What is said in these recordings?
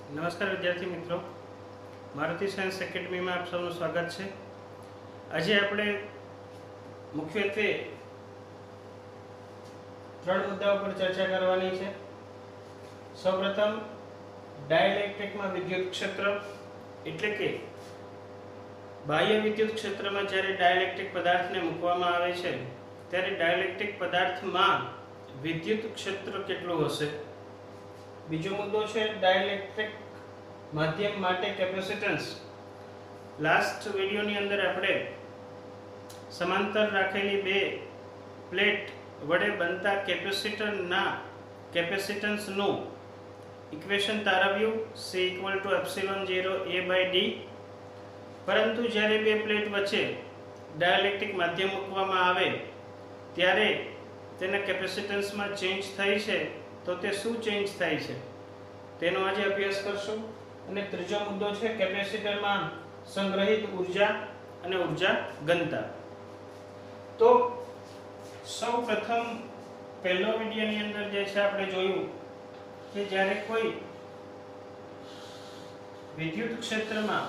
નમસ્કાર વિદ્યાર્થી મિત્રો, મારુતિ સાયન્સ એકેડમીમાં આપ સૌનું સ્વાગત છે। આજે આપણે મુખ્યત્વે ત્રણ મુદ્દાઓ પર ચર્ચા કરવાની છે। સૌપ્રથમ ડાઇલેક્ટ્રિકમાં વિદ્યુત ક્ષેત્ર એટલે કે બાહ્ય વિદ્યુત ક્ષેત્રમાં જ્યારે ડાઇલેક્ટ્રિક પદાર્થને મૂકવામાં આવે છે ત્યારે ડાઇલેક્ટ્રિક પદાર્થમાં વિદ્યુત ક્ષેત્ર કેટલું હશે। બીજો મુદ્દો છે ડાઇલેક્ટ્રિક માધ્યમ માટે કેપેસિટન્સ। લાસ્ટ વિડિયોની અંદર આપણે સમાંતર રાખેલી બે પ્લેટ વડે બનતા કેપેસિટરના કેપેસિટન્સનું ઇક્વેશન તારવ્યું C = ε0 A/d। પરંતુ જ્યારે બે પ્લેટ વચ્ચે ડાઇલેક્ટ્રિક માધ્યમ મૂકવામાં આવે ત્યારે તેના કેપેસિટન્સમાં ચેન્જ થાય છે, તો તે શું ચેન્જ થાય છે તેનો આજે અભ્યાસ કરશું। અને ત્રીજો મુદ્દો છે કેપેસિટરમાં સંગ્રહિત ઊર્જા અને ઊર્જા ઘનતા। તો સૌપ્રથમ પહેલો વિડિયોની અંદર જે છે આપણે જોયું કે જ્યારે કોઈ વિદ્યુત ક્ષેત્રમાં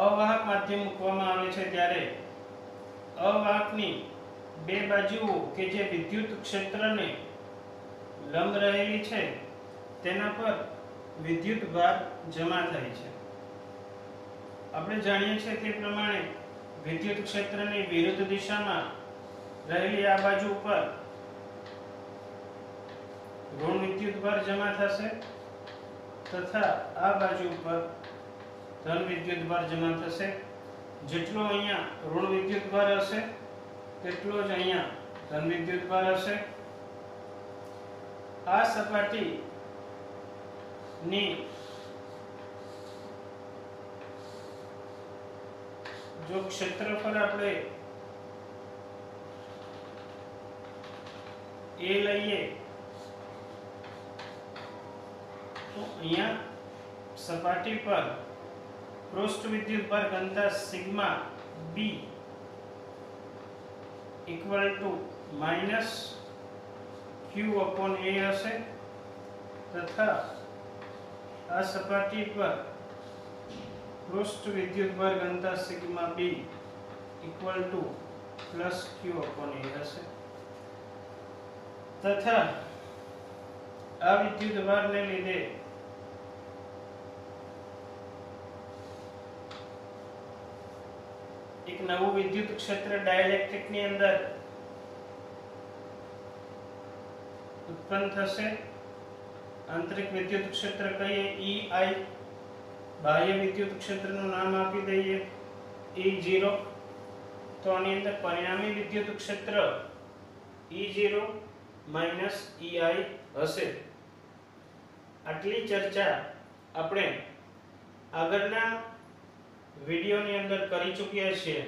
અવાહક માધ્યમ મૂકવામાં આવે છે ત્યારે અવાહકની બે બાજુઓ કે જે વિદ્યુત ક્ષેત્રને લંબ રહેલી છે તેના પર વિદ્યુત ભાર જમા થાય છે। આપણે જાણીએ છીએ તે પ્રમાણે વિદ્યુત ક્ષેત્રની વિરુદ્ધ દિશામાં રહેલી આ બાજુ પર ઋણ વિદ્યુત ભાર જમા થશે તથા આ બાજુ પર ધન વિદ્યુત ભાર જમા થશે। જેટલો અહીંયા ઋણ વિદ્યુત ભાર હશે તેટલો જ અહીંયા ધન વિદ્યુત ભાર હશે। આ સપાટીની જો ક્ષેત્રફળ આપણે A લઈએ તો અહીંયા સપાટી પર પૃષ્ઠ વિદ્યુત ભાર ઘનતા સિગ્મા B = -q/a હશે તથા આ સપાટી પર પૃષ્ઠ વિદ્યુત ભાર ઘનતા સિગ્મા B = +q/a હશે તથા આ વિદ્યુત ભારને લીધે એક નવું વિદ્યુત ક્ષેત્ર ડાઇલેક્ટ્રિક ની અંદર ઉત્પન્ન થશે। આંતરિક વિદ્યુત ક્ષેત્ર કહીએ EI, બાહ્ય વિદ્યુત ક્ષેત્રનું નામ આપી દઈએ E0। તો આની અંદર પરિણામી વિદ્યુત ક્ષેત્ર E0 - EI હશે। આટલી ચર્ચા આપણે આગળના વિડિયોની અંદર કરી ચૂક્યા છીએ।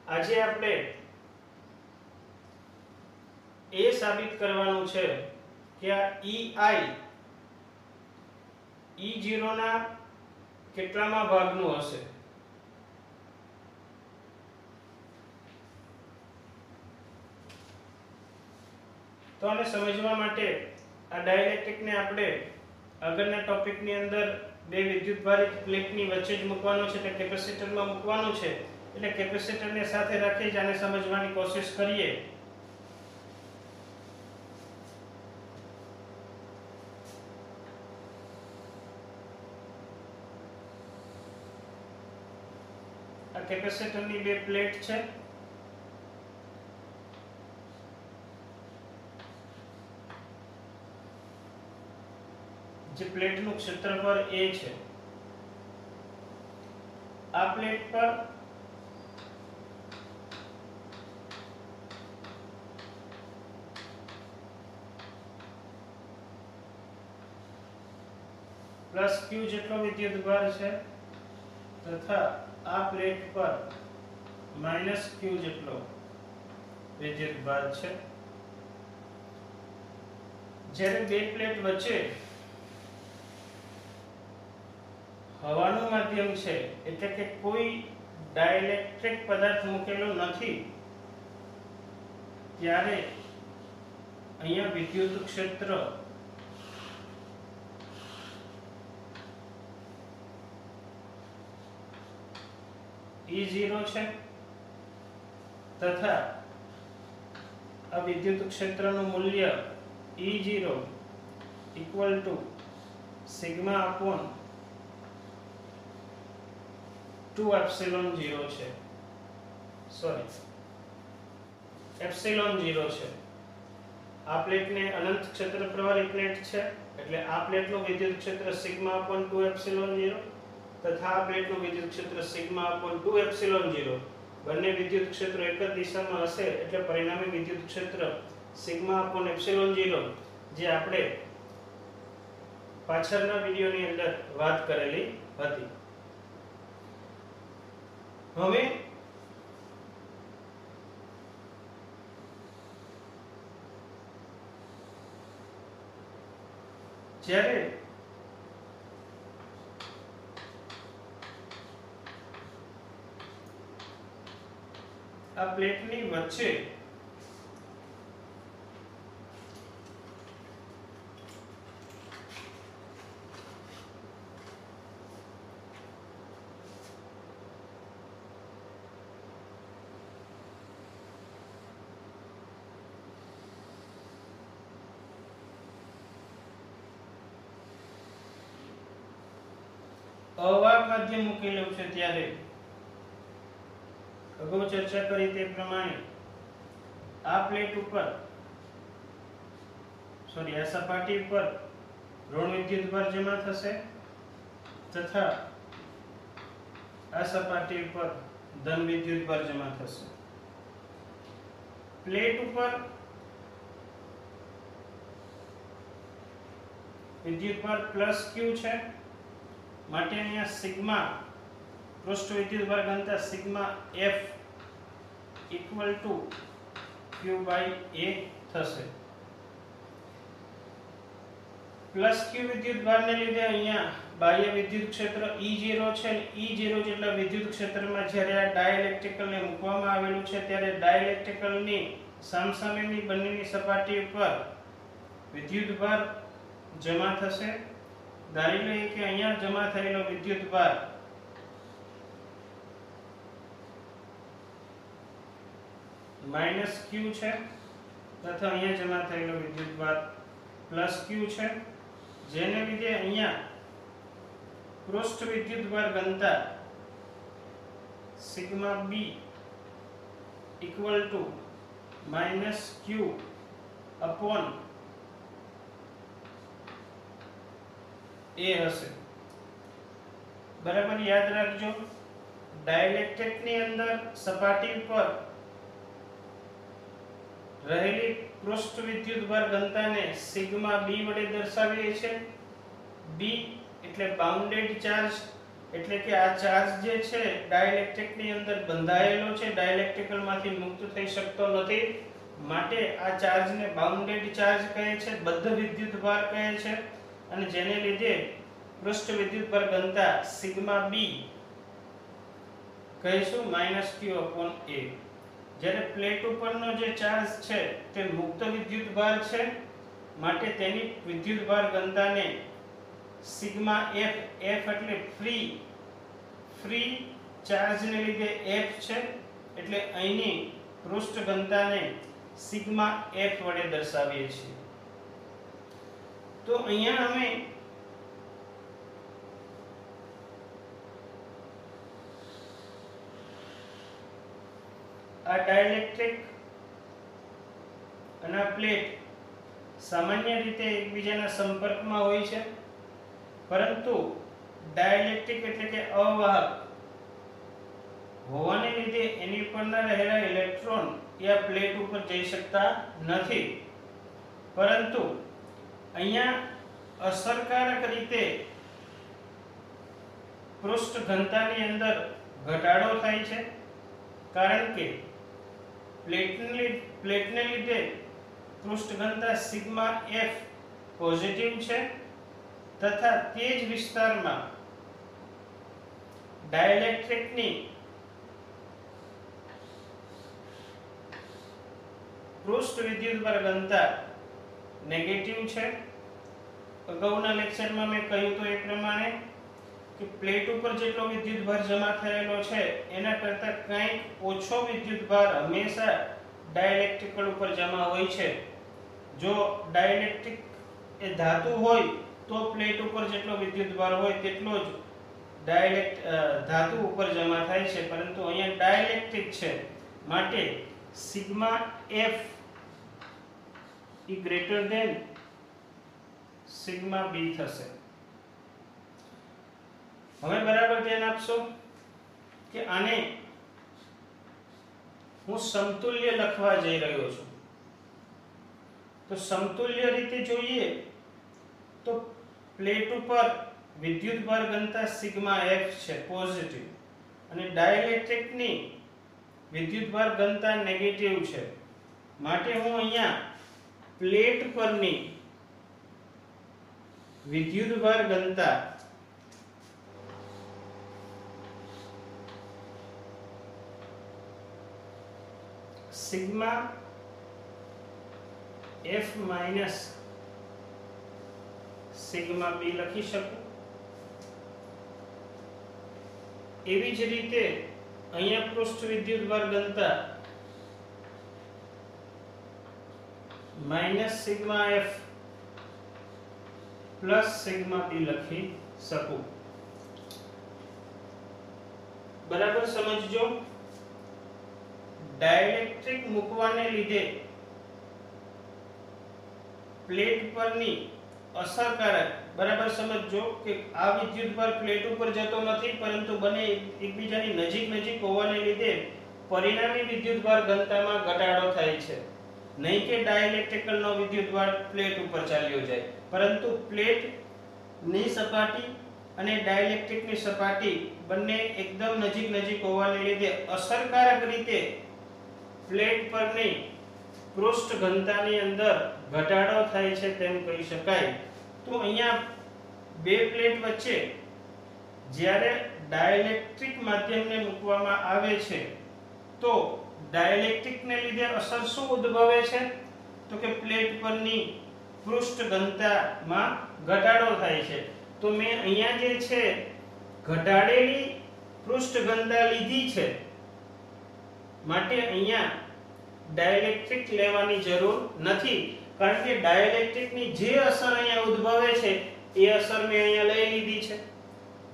આજે આપણે એ સાબિત કરવાનું છે કે આ EI E0 ના કેટલામાં ભાગનું હશે। તો આને સમજવા માટે આ ડાઇલેક્ટ્રિકને આપણે આગળના ટોપિકની અંદર બે વિદ્યુત ભારિત પ્લેટની વચ્ચે જ મૂકવાનો છે, એટલે કેપેસિટરમાં મૂકવાનો છે। એટલે કેપેસિટરને સાથે રાખી જ આને સમજવાની કોશિશ કરીએ। આ કેપેસિટરની બે પ્લેટ છે। જે પ્લેટનું ક્ષેત્રફળ A છે, આ પ્લેટ પર +q જેટલો વિદ્યુત ભાર છે તથા આ પ્લેટ પર -q જેટલો વિદ્યુત ભાર છે। જ્યારે બે પ્લેટ વચ્ચે હવાનું માધ્યમ છે એટલે કે કોઈ ડાઇલેક્ટ્રિક પદાર્થ મૂકેલો નથી ત્યારે અહીંયા વિદ્યુત ક્ષેત્ર E0 છે તથા આ વિદ્યુત ક્ષેત્રનું મૂલ્ય E0 equal to sigma upon 2 epsilon 0 છે, સોરી એપ્સિલોન 0 છે. આ પ્લેટને અનંત ક્ષેત્રફળ વાળી પ્લેટ છે એટલે આ પ્લેટનું વિદ્યુત ક્ષેત્ર સિગ્મા અપોન 2 એપ્સિલોન 0 તથા આ પ્લેટનું વિદ્યુત ક્ષેત્ર સિગ્મા અપોન 2 એપ્સિલોન 0 બંને વિદ્યુત ક્ષેત્રો એક જ દિશામાં હશે એટલે પરિણામી વિદ્યુત ક્ષેત્ર સિગ્મા અપોન એપ્સિલોન 0 જે આપણે પાછળના વિડિયોની અંદર વાત કરેલી હતી. હવે જ્યારે આ પ્લેટની વચ્ચે અવાહક માધ્યમ મૂકેલું છે ત્યારે અગાઉ ચર્ચા કરી તે પ્રમાણે આ પ્લેટ ઉપર આ સપાટી પર ઋણ વિદ્યુતભાર જમા થશે તથા આ સપાટી પર ધન વિદ્યુતભાર જમા થશે. પ્લેટ ઉપર વિદ્યુતભાર પ્લસ q છે માટે અહીંયા સિગ્મા પૃષ્ઠ વિદ્યુતભાર ઘનતા sigma f equal to q by a થશે. પ્લસ q વિદ્યુતભારને લીધે અહીંયા બાહ્ય વિદ્યુત ક્ષેત્ર E0 છે. E0 જેટલા વિદ્યુત ક્ષેત્રમાં જ્યારે આ ડાઇલેક્ટ્રિકલને મૂકવામાં આવેલું છે ત્યારે ડાઇલેક્ટ્રિકલની સામસામેની બંનેની સપાટી ઉપર વિદ્યુતભાર જમા થશે. ધારી લઈએ કે અહીંયા જમા થયેલો વિદ્યુતભાર -q છે તથા અહીંયા જમા થયેલો વિદ્યુતભાર +q છે જેને લીધે અહીંયા પૃષ્ઠ વિદ્યુતભાર ઘનતા sigma b equal to -q upon a હશે. બરાબર યાદ રાખજો, ડાઇલેક્ટ્રિક ની અંદર સપાટી પર રહેલી પૃષ્ઠ વિદ્યુતભાર ઘનતાને સિગ્મા b વડે દર્શાવીએ છીએ. b એટલે બાઉન્ડેડ ચાર્જ એટલે કે આ ચાર્જ જે છે ડાઇલેક્ટ્રિક ની અંદર બંધાયેલો છે, ડાઇલેક્ટ્રિકલ માંથી મુક્ત થઈ શકતો નથી માટે આ ચાર્જને બાઉન્ડેડ ચાર્જ કહે છે, બદ્ધ વિદ્યુતભાર કહે છે અને જેને લીધે પૃષ્ઠ વિદ્યુતભાર ઘનતા સિગ્મા b કહીશું -q અપોન a. જ્યારે પ્લેટ ઉપરનો જે ચાર્જ છે તે મુક્ત વિદ્યુતભાર છે માટે તેની વિદ્યુતભાર ઘનતાને સિગ્મા f એટલે ફ્રી ચાર્જને લીધે f છે એટલે અહીંની પૃષ્ઠ ઘનતાને સિગ્મા f વડે દર્શાવીએ છીએ. તો અહીંયા અમે આ ડાઇલેક્ટ્રિક અને પ્લેટ સામાન્ય રીતે એકબીજાના સંપર્કમાં હોય છે પરંતુ ડાઇલેક્ટ્રિક એટલે કે અવાહક હોવાને લીધે એની પરના રહેલા ઇલેક્ટ્રોન એ આ પ્લેટ ઉપર જઈ શકતા નથી. પરંતુ અહીંયા અસરકારક રીતે પૃષ્ઠ ઘનતાની અંદર ઘટાડો થાય છે કારણ કે પ્લેટને લીધે પૃષ્ઠ ઘનતા સિગ્મા f પોઝિટિવ છે તથા તે જ વિસ્તારમાં ડાઇલેક્ટ્રિકની પૃષ્ઠ વિદ્યુતભાર ઘનતા નેગેટિવ છે. અગાઉના લેક્ચરમાં મેં કહ્યું તો એ પ્રમાણે કે પ્લેટ ઉપર જેટલો વિદ્યુતભાર જમા થયેલો છે એના કરતાં કંઈક ઓછો વિદ્યુતભાર હંમેશા ડાઇલેક્ટ્રિકલ ઉપર જમા હોય છે. જો ડાઇલેક્ટ્રિક એ ધાતુ હોય તો પ્લેટ ઉપર જેટલો વિદ્યુતભાર હોય તેટલો જ ધાતુ ઉપર જમા થાય છે, પરંતુ અહીંયા ડાઇલેક્ટ્રિક છે માટે sigma F E greater than sigma B થશે. હવે બરાબર ધ્યાન આપશો કે આને હું સમતુલ્ય લખવા જઈ રહ્યો છું. તો સમતુલ્ય રીતે જોઈએ તો પ્લેટ ઉપર વિદ્યુતભાર ઘનતા સિગ્મા F છે પોઝિટિવ અને ડાઇલેક્ટ્રિકની વિદ્યુતભાર ઘનતા નેગેટિવ છે. માટે હું અહીંયા પ્લેટ પરની વિદ્યુતભાર ઘનતા sigma F minus sigma B લખી શકું. એવી જ રીતે અહીંયા પૃષ્ઠ વિદ્યુતભાર ઘનતા minus sigma F plus sigma B લખી શકું. બરાબર સમજજો. ડાઇલેક્ટ્રિક મૂકવાને લીધે પ્લેટ પરની અસરકારક, બરાબર સમજજો કે આ વિદ્યુતભાર પ્લેટ ઉપર જતો નથી, પરંતુ બંને એકબીજાની નજીક હોવાને લીધે પરિણામી વિદ્યુતભાર ઘનતામાં ઘટાડો થાય છે. નહીં કે ડાઇલેક્ટ્રિકલનો વિદ્યુતભાર પ્લેટ ઉપર ચાલ્યો જાય, પરંતુ પ્લેટની સપાટી અને ડાઇલેક્ટ્રિકની સપાટી બંને એકદમ નજીક હોવાને લીધે અસરકારક રીતે પ્લેટ પરની પૃષ્ઠ ઘનતાની અંદર ઘટાડો થાય છે તેમ કહી શકાય. તો અહીંયા બે પ્લેટ વચ્ચે જ્યારે ડાઇલેક્ટ્રિક માધ્યમને મૂકવામાં આવે છે તો ડાઇલેક્ટ્રિકને લીધે અસર શું ઉદ્ભવે છે? તો કે પ્લેટ પરની પૃષ્ઠ ઘનતામાં ઘટાડો થાય છે. તો મેં અહીંયા જે છે ઘટાડેલી પૃષ્ઠ ઘનતા લીધી છે, માટે અહીંયા ડાઇલેક્ટ્રિક લેવાની જરૂર નથી, કારણ કે ડાઇલેક્ટ્રિકની જે અસર અહીંયા ઉદ્ભવે છે એ અસર મેં અહીંયા લઈ લીધી છે.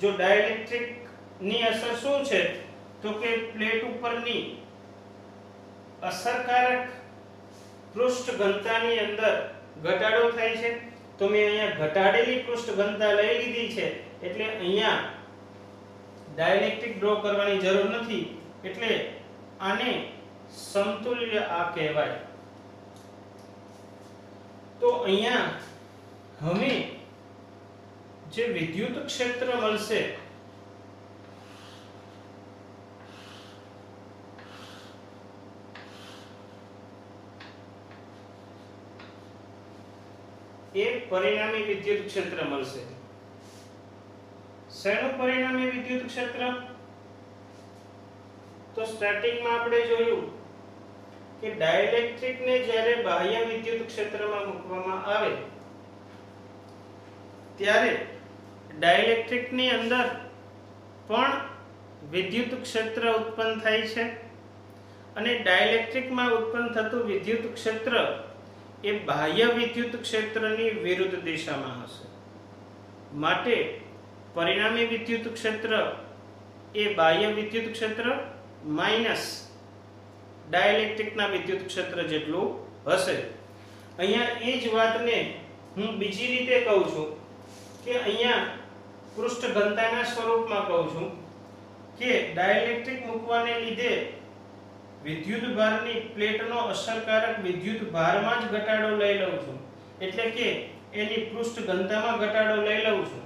જો ડાઇલેક્ટ્રિકની અસર શું છે તો કે પ્લેટ ઉપરની અસરકારક પૃષ્ઠ ઘનતાની અંદર ઘટાડો થાય છે, તો મેં અહીંયા ઘટાડેલી પૃષ્ઠ ઘનતા લઈ લીધી છે, એટલે અહીંયા ડાઇલેક્ટ્રિક ડ્રો કરવાની જરૂર નથી. એટલે આને સમતુલ્ય આ કહેવાય. તો અહીંયા હવે જે વિદ્યુત ક્ષેત્ર મળશે એ પરિણામી વિદ્યુત ક્ષેત્ર મળશે. શેનું પરિણામી વિદ્યુત ક્ષેત્ર? તો સ્ટાર્ટિંગમાં આપણે જોયું કે ડાઇલેક્ટ્રિકને જ્યારે બાહ્ય વિદ્યુત ક્ષેત્રમાં મૂકવામાં આવે ત્યારે ડાઇલેક્ટ્રિકની અંદર પણ વિદ્યુત ક્ષેત્ર ઉત્પન્ન થાય છે, અને ડાઇલેક્ટ્રિકમાં ઉત્પન્ન થતું વિદ્યુત ક્ષેત્ર એ બાહ્ય વિદ્યુત ક્ષેત્રની વિરુદ્ધ દિશામાં હશે. માટે પરિણામી વિદ્યુત ક્ષેત્ર એ બાહ્ય વિદ્યુત ક્ષેત્ર માઈનસ ડાઇલેક્ટ્રિકના વિદ્યુત ક્ષેત્ર જેટલું હશે. અહીંયા એ જ વાતને હું બીજી રીતે કહું છું કે અહીંયા પૃષ્ઠ ઘનતાના સ્વરૂપમાં કહું છું કે ડાઇલેક્ટ્રિક મૂકવાને લીધે વિદ્યુત ભારની પ્લેટનો અસરકારક વિદ્યુત ભારમાં જ ઘટાડો લઈ લઉં છું, એટલે કે એની પૃષ્ઠ ઘનતામાં ઘટાડો લઈ લઉં છું.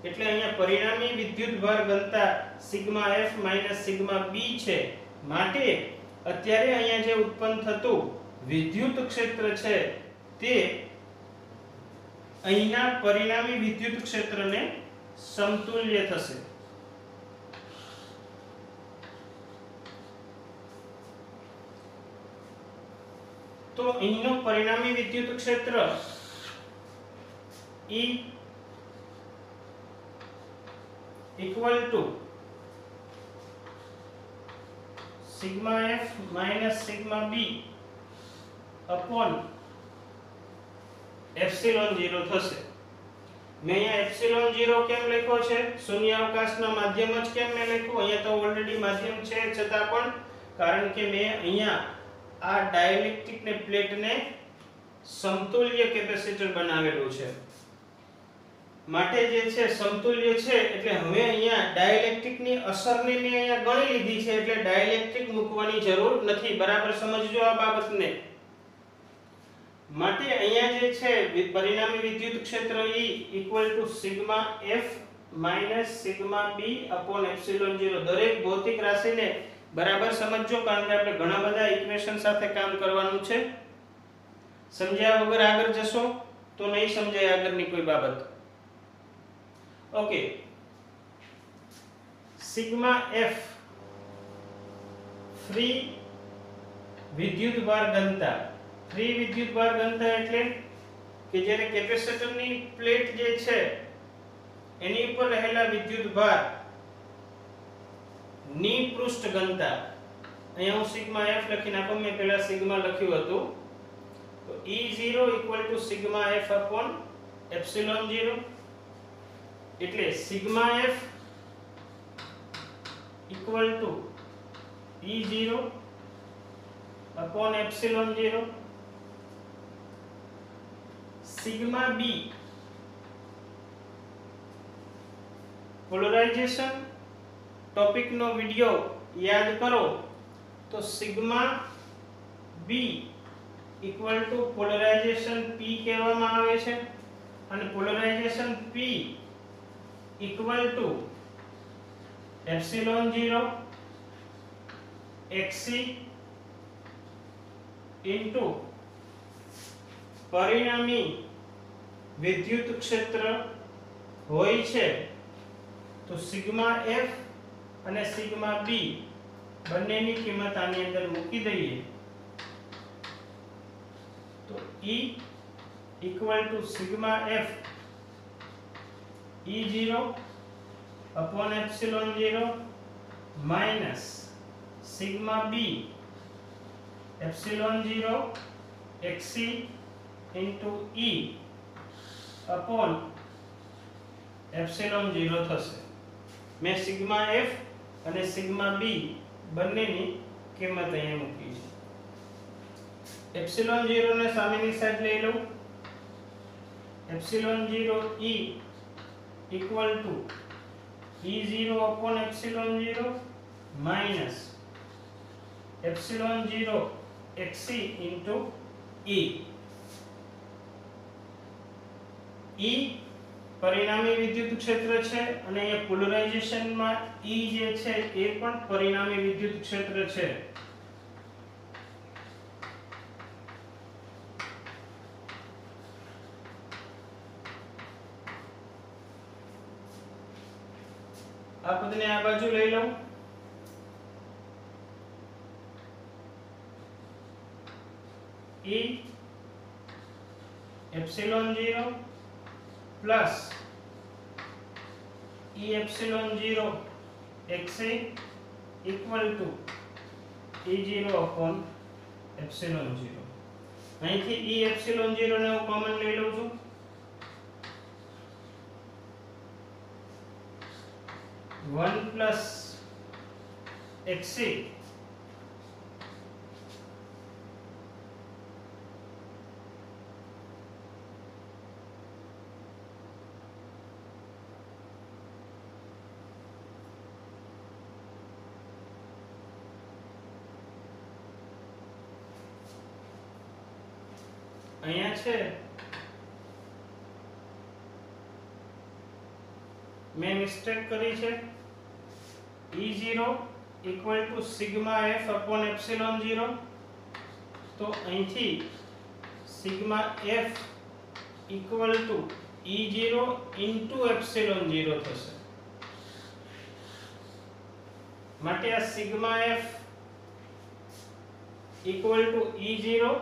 એટલે અહીંયા પરિણામી વિદ્યુત ભાર ઘનતા sigma F minus sigma B છે. માટે અત્યારે અહીંયા જે ઉત્પન્ન થતું વિદ્યુત ક્ષેત્ર છે તે અહીંના પરિણામી વિદ્યુત ક્ષેત્રને સમતુલ્ય થશે. તો તો અહીંનું પરિણામી વિદ્યુત ક્ષેત્ર E equal to sigma F minus sigma B upon epsilon 0 થશે. મેં અહીંયા એપ્સિલોન 0 કેમ લખ્યો છે? શૂન્યાવકાશના માધ્યમ જ કેમ મેં લખ્યું? અહીંયા તો ઓલરેડી માધ્યમ છે, છતાં પણ કારણ કે મેં અહીંયા આ ડાઇલેક્ટ્રિક ને પ્લેટને સમતુલ્ય કેપેસિટર બનાવેલું છે, માટે જે છે સમતુલ્ય છે. એટલે હવે અહીંયા ડાઇલેક્ટ્રિક ની અસરને મેં અહીંયા ગણી લીધી છે, એટલે ડાઇલેક્ટ્રિક મૂકવાની જરૂર નથી. બરાબર સમજજો આ બાબતને. માટે અહીંયા જે છે પરિણામી વિદ્યુત ક્ષેત્ર E equal to sigma F minus sigma B upon epsilon 0. દરેક ભૌતિક રાશિને બરાબર સમજજો, કારણ કે આપણે ઘણા બધા ઇક્વેશન સાથે કામ કરવાનું છે. સમજ્યા વગર આગળ જશો તો નહીં સમજાય આગળની કોઈ બાબત. ઓકે, સિગ્મા F ફ્રી વિદ્યુતભાર ઘનતા. ફ્રી વિદ્યુતભાર ઘનતા એટલે કે જ્યારે કેપેસિટરની પ્લેટ જે છે એની ઉપર રહેલા વિદ્યુતભાર ની પૃષ્ઠ ઘનતા. અહીંયા હું સિગ્મા F લખી નાખું, મેં પહેલા સિગ્મા લખ્યું હતું. તો E0 equal to sigma F upon epsilon 0. એટલે sigma F equal to E0 upon epsilon 0. Sigma B polarisation topic નો વિડિયો યાદ કરો તો sigma B equal to polarisation P કહેવામાં આવે છે, અને polarisation P equal to epsilon 0 xc into પરિણામી વિદ્યુત ક્ષેત્ર હોય છે. તો સિગ્મા F અને સિગ્મા B બંનેની કિંમત આની અંદર મૂકી દઈએ તો E equal to sigma F E0 upon epsilon 0 minus sigma B epsilon 0 xc into E upon epsilon 0 થશે. મેં સિગ્મા F અને સિગ્મા B બંનેની કિંમત અહીંયા મૂકી છે. એપ્સિલોન 0 ને સામેની સાઈડ લઈ લઉં. Epsilon 0 E equal to E0 upon epsilon 0 minus epsilon 0 xc into E. E પરિણામી વિદ્યુત ક્ષેત્ર છે, અને એ પોલરાઇઝેશન માં E જે છે એ પણ પરિણામી વિદ્યુત ક્ષેત્ર છે. આ પદને આ બાજુ લઈ લઉં. E epsilon 0 plus E epsilon 0 xc equal to E0 upon epsilon 0. અહીંથી E epsilon 0 ને હું કોમન લઈ લઉં છું. one plus xc અહીંયા છે મેં મિસ્ટેક કરી છે. E0 equal to sigma F upon epsilon 0. તો અહીંથી sigma F equal to E0 into epsilon 0 થશે. માટે આ sigma F equal to E0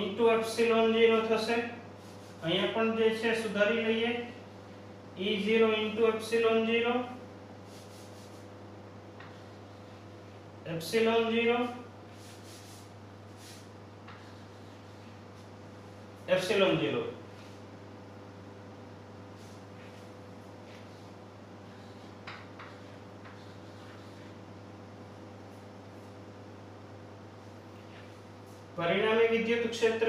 into epsilon 0 થશે. અહીંયા પણ જે છે સુધારી લઈએ. E0 into epsilon 0 epsilon 0 epsilon 0. પરિણામી વિદ્યુત ક્ષેત્ર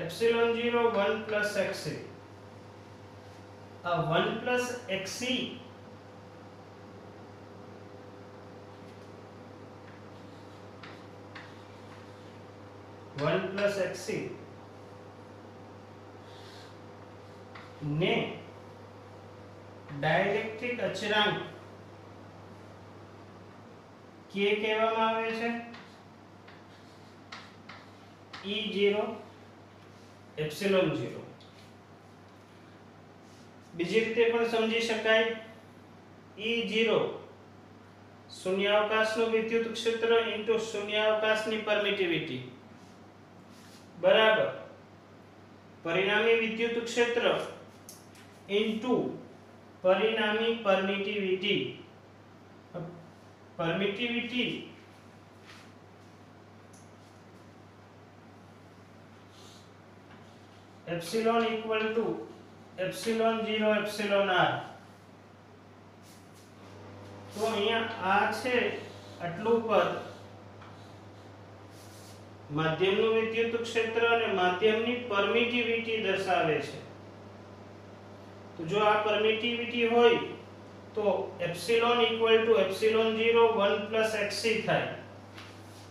એપ્સિલોન 0 1 પ્લસ xc. આ 1 પ્લસ xc ને ડાઇલેક્ટ્રિક અચળાંક k કહેવામાં આવે છે. E0 epsilon 0. બીજી રીતે પણ સમજી શકાય. E0 શૂન્યાવકાશનું વિદ્યુત ક્ષેત્ર ઇન્ટુ શૂન્યાવકાશની પરમિટિવિટી બરાબર પરિણામી વિદ્યુત ક્ષેત્ર ઇન્ટુ પરિણામી permittivity. Permittivity epsilon equal to epsilon 0 epsilon r. તો અહીંયા આ છે આટલું પદ માધ્યમનું વિદ્યુત ક્ષેત્ર અને માધ્યમની પરમિટિવિટી દર્શાવે છે. તો જો આ પરમિટિવિટી હોય તો epsilon equal to epsilon 0 1 plus xc થાય.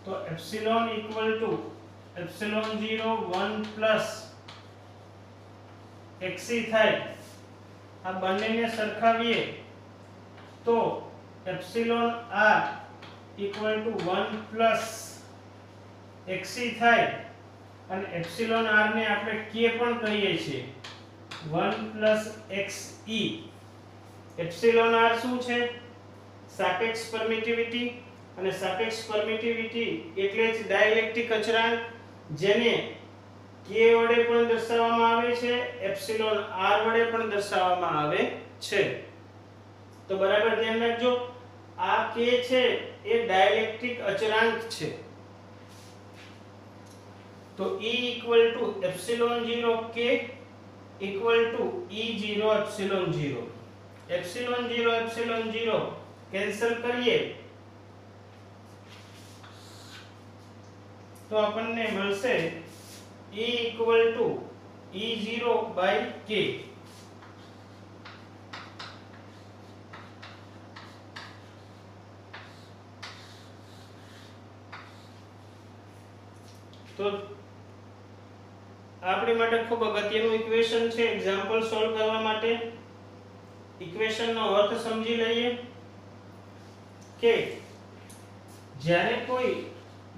તો epsilon equal to epsilon 0 1 plus xc થાય. આ બંનેને સરખાવીએ તો epsilon r equal to 1 plus xc થાય અને એપ્સિલોન r ને આપણે k પણ કહીએ છીએ 1 પ્લસ xe. એપ્સિલોન r શું છે? સાપેક્ષ પરમિટિવિટી અને સાપેક્ષ પરમિટિવિટી એટલે જ ડાઇલેક્ટ્રિક અચળાંક જેને k વડે પણ દર્શાવવામાં આવે છે એપ્સિલોન r વડે પણ દર્શાવવામાં આવે છે. તો બરાબર ધ્યાન રાખજો આ k છે એ ડાઇલેક્ટ્રિક અચળાંક છે. તો E equal to epsilon 0 k equal to E0 epsilon 0. epsilon 0 epsilon 0 cancel કરીએ તો આપણને મળશે E equal to E0 by k. તો આપણી માટે ખૂબ અગત્યનું ઇક્વેશન છે એક્ઝામ્પલ સોલ્વ કરવા માટે. ઇક્વેશનનો અર્થ સમજી લઈએ કે જ્યારે કોઈ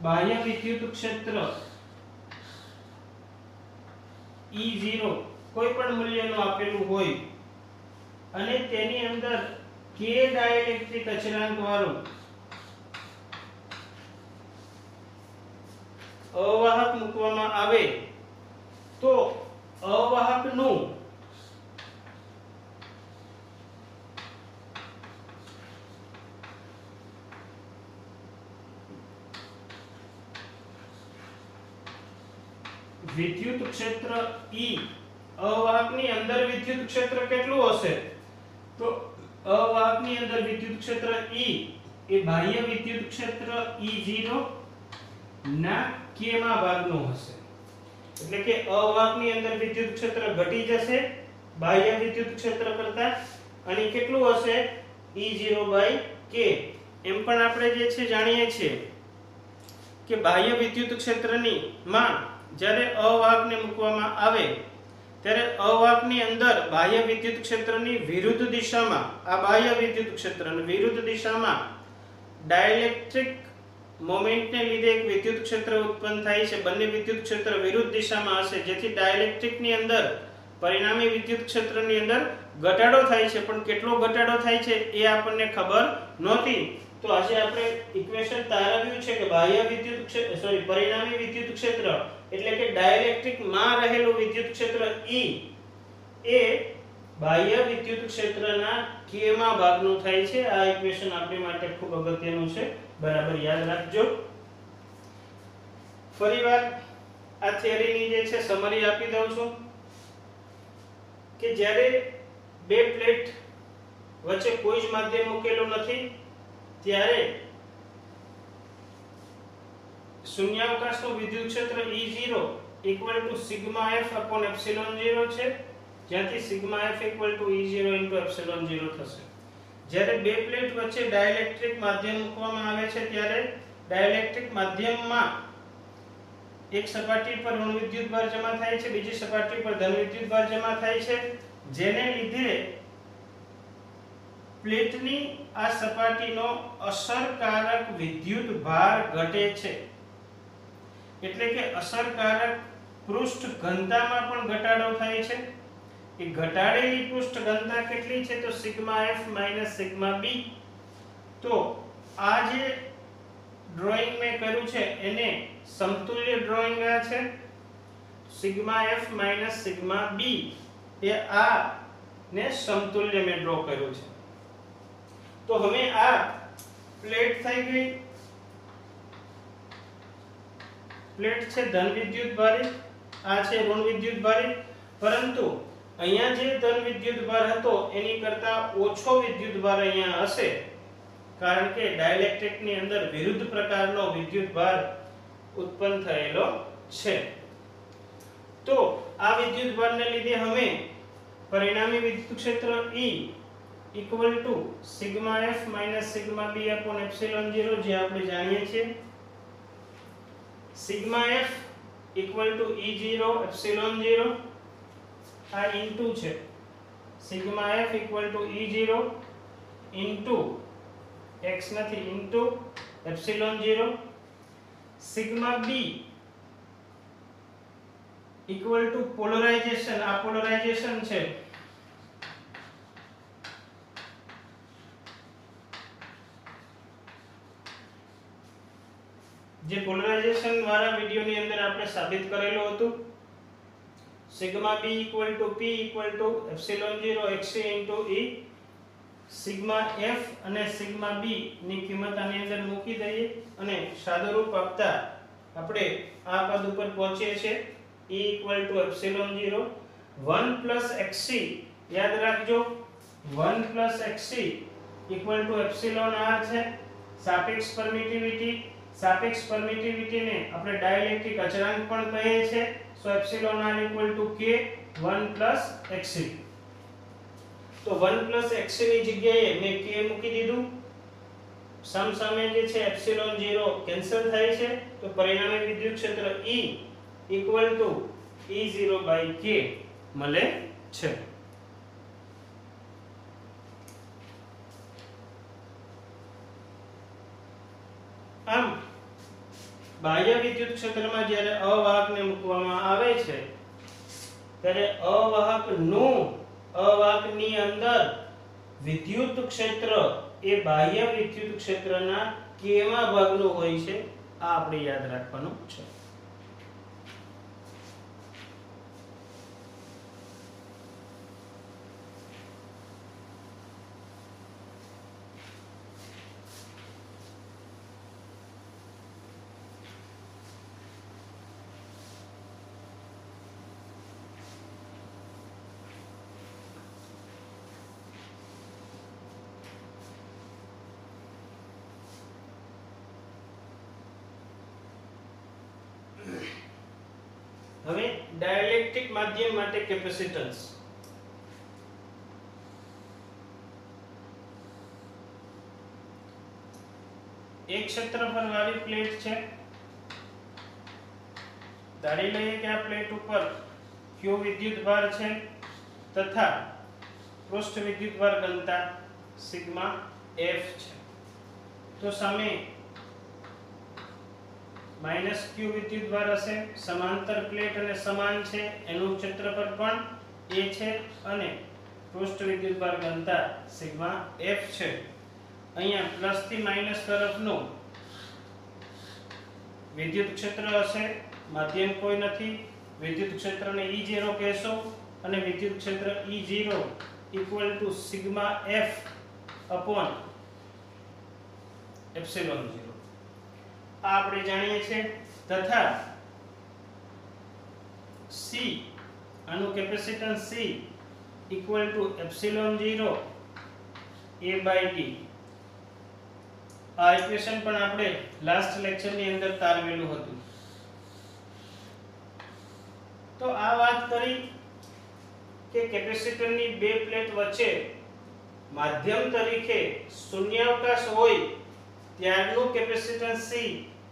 બાહ્ય વિદ્યુત ક્ષેત્ર E0 કોઈ પણ મૂલ્યનું આપેલું હોય અને તેની અંદર k ડાઇલેક્ટ્રિક અચળાંક વાળું અવાહક મૂકવામાં આવે તો અવાહકનું વિદ્યુત ક્ષેત્ર E અવાહકની અંદર વિદ્યુત ક્ષેત્ર કેટલું હશે? તો અવાહકની અંદર વિદ્યુત ક્ષેત્ર E એ બાહ્ય વિદ્યુત ક્ષેત્ર E0 ના k માં ભાગનું હશે. એટલે કે અવાહકની અંદર વિદ્યુત ક્ષેત્ર ઘટી જશે બાહ્ય વિદ્યુત ક્ષેત્ર કરતા અને કેટલું હશે? E0 k. એમ પણ આપણે જે છે જાણીએ છીએ કે બાહ્ય વિદ્યુત ક્ષેત્રની માં જ્યારે અવાહકને મૂકવામાં આવે ત્યારે અવાહકની અંદર બાહ્ય વિદ્યુત ક્ષેત્રની વિરુદ્ધ દિશામાં આ બાહ્ય વિદ્યુત ક્ષેત્રની વિરુદ્ધ દિશામાં ડાઇલેક્ટ્રિક મોમેન્ટને લીધે એક વિદ્યુત ક્ષેત્ર ઉત્પન્ન થાય છે. બંને વિદ્યુત ક્ષેત્ર વિરુદ્ધ દિશામાં હશે જેથી ડાઇલેક્ટ્રિકની અંદર પરિણામી વિદ્યુત ક્ષેત્રની અંદર ઘટાડો થાય છે. પણ કેટલો ઘટાડો થાય છે એ આપણને ખબર નહોતી. તો આજે આપણે ઇક્વેશન તારવ્યું છે કે બાહ્ય વિદ્યુત ક્ષેત્ર પરિણામી વિદ્યુત ક્ષેત્ર એટલે કે ડાઇલેક્ટ્રિક માં રહેલું વિદ્યુત ક્ષેત્ર E એ બાહ્ય વિદ્યુત ક્ષેત્રના k માં ભાગનું થાય છે. આ ઇક્વેશન આપણી માટે ખૂબ અગત્યનું છે, બરાબર યાદ રાખજો. ફરીવાર આ થિયરીની જે છે સમરી આપી દઉં છું કે જ્યારે બે પ્લેટ વચ્ચે કોઈ જ માધ્યમ મૂકેલું નથી ત્યારે શૂન્યાવકાશનું વિદ્યુત ક્ષેત્ર E0 સિગ્મા f / એપ્સિલોન 0 છે, જ્યાંથી સિગ્મા f E0 * એપ્સિલોન 0 થશે. જ્યારે બે પ્લેટ વચ્ચે ડાઇલેક્ટ્રિક માધ્યમ મૂકવામાં આવે છે ત્યારે ડાઇલેક્ટ્રિક માધ્યમમાં એક સપાટી પર ઋણ વિદ્યુત ભાર જમા થાય છે, બીજી સપાટી પર ધન વિદ્યુત ભાર જમા થાય છે, જેને લીધે પ્લેટની આ સપાટીનો અસરકારક વિદ્યુત ભાર ઘટે છે. એટલે કે અસરકારક પૃષ્ઠ ઘનતામાં પણ ઘટાડો થાય છે. એ ઘટાડેલી પૃષ્ઠ ઘનતા કેટલી છે? તો સિગ્મા f - સિગ્મા b. તો આ જે ડ્રોઈંગ મેં કર્યું છે એને સમતુલ્ય ડ્રોઈંગ આ છે. સિગ્મા f - સિગ્મા b એ આ ને સમતુલ્ય મેં ડ્રો કર્યું છે. તો હવે આ પ્લેટ થઈ ગઈ. પ્લેટ છે ધન વિદ્યુત ભારિત, આ છે ઋણ વિદ્યુત ભારિત. પરંતુ અહીંયા જે ધન વિદ્યુત ભાર હતો એની કરતા ઓછો વિદ્યુત ભાર અહીંયા હશે, કારણ કે ડાઇલેક્ટ્રિક ની અંદર વિરુદ્ધ પ્રકારનો વિદ્યુત ભાર ઉત્પન્ન થયેલો છે. તો આ વિદ્યુત ભારને લીધે હવે પરિણામી વિદ્યુત ક્ષેત્ર E sigma f - sigma b / epsilon 0 જે આપણે જાણીએ છીએ. સિગ્મા f E0 એપ્સિલોન 0 આ ઇન્ટુ છે. Sigma f E0 into x નથી into epsilon 0. Sigma b polarisation, આ પોલરાઇઝેશન છે. જે પોલરાઇઝેશન વાળા વિડિયોની અંદર આપણે સાબિત કરેલું હતું. Sigma b p epsilon 0 xc * e. Sigma f અને સિગ્મા b ની કિંમત આની અંદર મૂકી દઈએ અને સાદુરૂપ આપતા આપણે આ પદ ઉપર પહોંચીએ છીએ. E epsilon 0 1 + xc. યાદ રાખજો 1 + xc = એપ્સિલોન r છે. સાપેક્ષ પરમિટિવિટી ને આપણે ડાઇલેક્ટ્રિક અચળાંક પણ કહીએ છીએ. સો એપ્સિલોન r = k 1 + xc. તો 1 + xc ની જગ્યાએ મેં k મૂકી દીધું. સામે જે છે એપ્સિલોન 0 કેન્સલ થાય છે. તો પરિણામી વિદ્યુત ક્ષેત્ર E E0/k મળે છે. આમ બાહ્ય વિદ્યુત ક્ષેત્રમાં જ્યારે અવાહકને મૂકવામાં આવે છે ત્યારે અવાહકની અંદર વિદ્યુત ક્ષેત્ર એ બાહ્ય વિદ્યુત ક્ષેત્રના કેમાં ભાગનું હોય છે, આ આપણે યાદ રાખવાનું છે. હવે ડાઇલેક્ટ્રિક માધ્યમ માટે કેપેસિટન્સ. એક ક્ષેત્રફળ વાળી પ્લેટ છે. ધારી લઈએ કે આ પ્લેટ ઉપર q વિદ્યુત ભાર છે તથા પૃષ્ઠ વિદ્યુત ભાર ઘનતા સિગ્મા f છે. તો સામે -q વિદ્યુત ભાર હશે. સમાંતર પ્લેટ અને સમાન છે, એનું ક્ષેત્રફળ પણ a છે અને પૃષ્ઠ વિદ્યુત ભાર ઘનતા સિગ્મા f છે. અહીંયા પ્લસ થી માઈનસ તરફનો વિદ્યુત ક્ષેત્ર હશે, માધ્યમ કોઈ નથી, વિદ્યુત ક્ષેત્રને E0 કહેશો અને વિદ્યુત ક્ષેત્ર E0 equal to sigma F upon epsilon 0 આ આપણે જાણીએ છીએ તથા C આનું capacitance C equal to epsilon 0 A by D આ ઇક્વેશન પણ આપણે લાસ્ટ લેક્ચર ની અંદર તારવેલું હતું. તો આ વાત કરી કે કેપેસિટરની બે પ્લેટ વચ્ચે માધ્યમ તરીકે શૂન્યાવકાશ હોય ત્યારનું capacitance C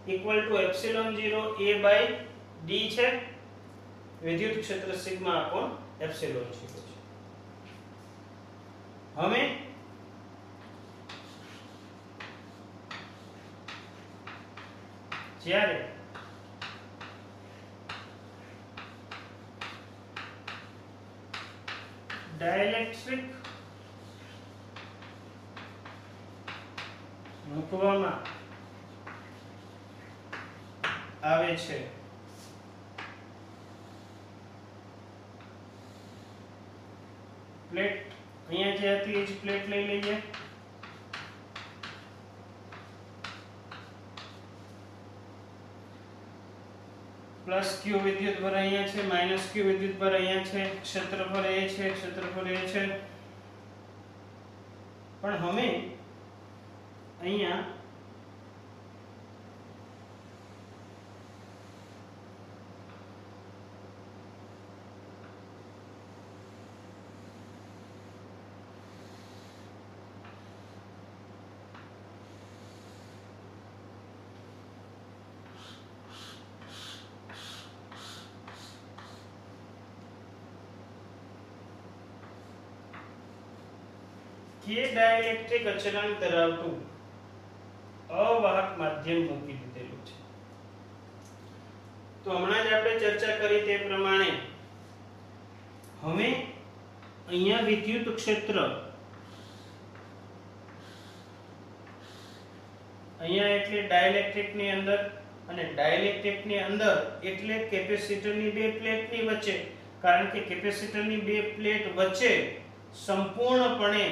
equal to epsilon 0 A by D છે, વિદ્યુત ક્ષેત્ર સિગ્મા અપોન એપ્સિલોન 0 છે. હવે જ્યારે ડાઇલેક્ટ્રિક મૂકવામાં આવે છે પ્લેટ અહીંયા જે હતી એ જ પ્લેટ લઈ લઈએ. પ્લસ ક્યુ વિદ્યુત ભર અહીંયા છે, માઈનસ ક્યુ વિદ્યુત ભર અહીંયા છે, ક્ષેત્રફળ એ છે, ક્ષેત્રફળ એ છે. પણ હવે અહીંયા કે ડાઇલેક્ટ્રિક અચળાંક ધરાવતું અવાહક માધ્યમ મૂકી દીધેલું છે. તો હમણાં જ આપણે ચર્ચા કરી તે પ્રમાણે હવે અહીંયા વિદ્યુત ક્ષેત્ર અહીંયા એટલે ડાઇલેક્ટ્રિક ની અંદર અને ડાઇલેક્ટ્રિક ની અંદર એટલે કેપેસિટરની બે પ્લેટની વચ્ચે, કારણ કે કેપેસિટરની બે પ્લેટ વચ્ચે સંપૂર્ણપણે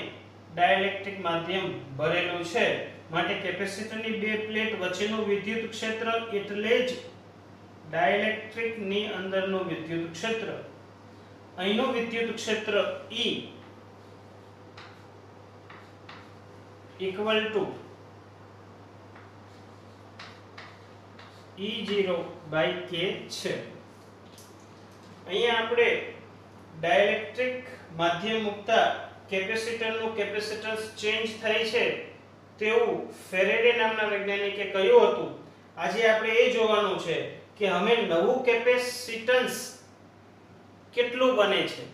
ડાઇલેક્ટ્રિક માધ્યમ ભરેલું છે, માટે કેપેસિટરની બે પ્લેટ વચ્ચેનું વિદ્યુત ક્ષેત્ર એટલે જ ડાઇલેક્ટ્રિક ની અંદરનું વિદ્યુત ક્ષેત્ર. અહીંનું વિદ્યુત ક્ષેત્ર E equal to E0 by K છે. અહીંયા આપણે ડાઇલેક્ટ્રિક માધ્યમ મુકતા કેપેસિટરનું કેપેસિટન્સ ચેન્જ થાય છે તેવું ફેરેડે નામના વૈજ્ઞાનિકે કહ્યું હતું. આજે આપણે એ જોવાનું છે કે હવે નવું કેપેસિટન્સ કેટલું બને છે,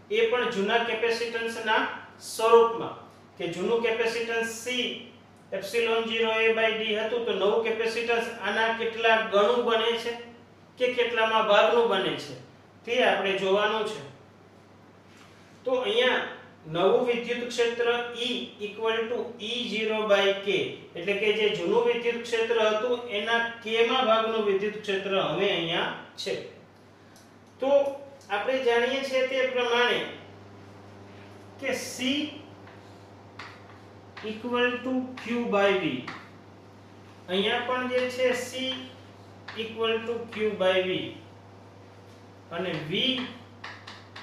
એ પણ જૂના કેપેસિટન્સના સ્વરૂપમાં. કે જૂનું capacitance C epsilon 0 A by D હતું, તો નવું કેપેસિટન્સ આના કેટલા ગણું બને છે કે કેટલામાં ભાગનું બને છે તે આપણે જોવાનું છે. તો અહીંયા નવું વિદ્યુત ક્ષેત્ર E equal to E0 by K એટલે કે જે જૂનું વિદ્યુત ક્ષેત્ર હતું એના K માં ભાગનું વિદ્યુત ક્ષેત્ર હવે અહીંયા છે. તો આપણે જાણીએ છીએ તે પ્રમાણે કે C equal to Q by V, અહીંયા પણ જે છે C equal to Q by V અને V